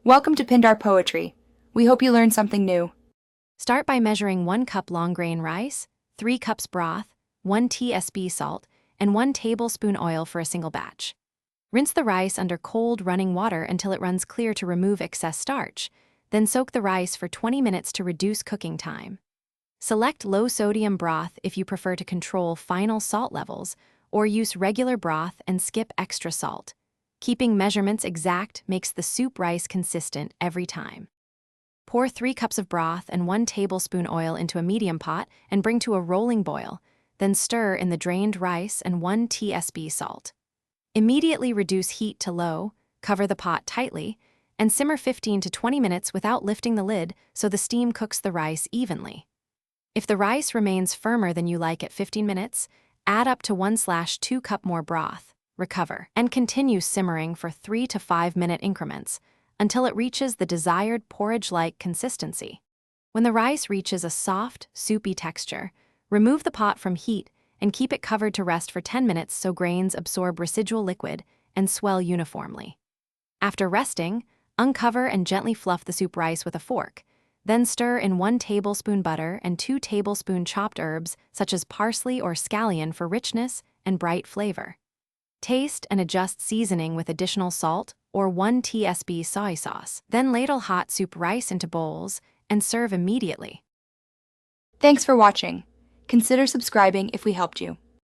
Welcome to Pindar Poetry. We hope you learned something new. Start by measuring 1 cup long grain rice, 3 cups broth, 1 tsp salt, and 1 tablespoon oil for a single batch. Rinse the rice under cold running water until it runs clear to remove excess starch, then soak the rice for 20 minutes to reduce cooking time. Select low-sodium broth if you prefer to control final salt levels, or use regular broth and skip extra salt. Keeping measurements exact makes the soup rice consistent every time. Pour 3 cups of broth and 1 tablespoon oil into a medium pot and bring to a rolling boil, then stir in the drained rice and 1 tsp salt. Immediately reduce heat to low, cover the pot tightly, and simmer 15 to 20 minutes without lifting the lid so the steam cooks the rice evenly. If the rice remains firmer than you like at 15 minutes, add up to 1/2 cup more broth, recover, and continue simmering for 3 to 5 minute increments until it reaches the desired porridge-like consistency. When the rice reaches a soft, soupy texture, remove the pot from heat and keep it covered to rest for 10 minutes so grains absorb residual liquid and swell uniformly. After resting, uncover and gently fluff the soup rice with a fork. Then stir in 1 tablespoon butter and 2 tablespoon chopped herbs such as parsley or scallion for richness and bright flavor. Taste and adjust seasoning with additional salt or 1 tsp soy sauce. Then ladle hot soup rice into bowls and serve immediately. Thanks for watching. Consider subscribing if we helped you.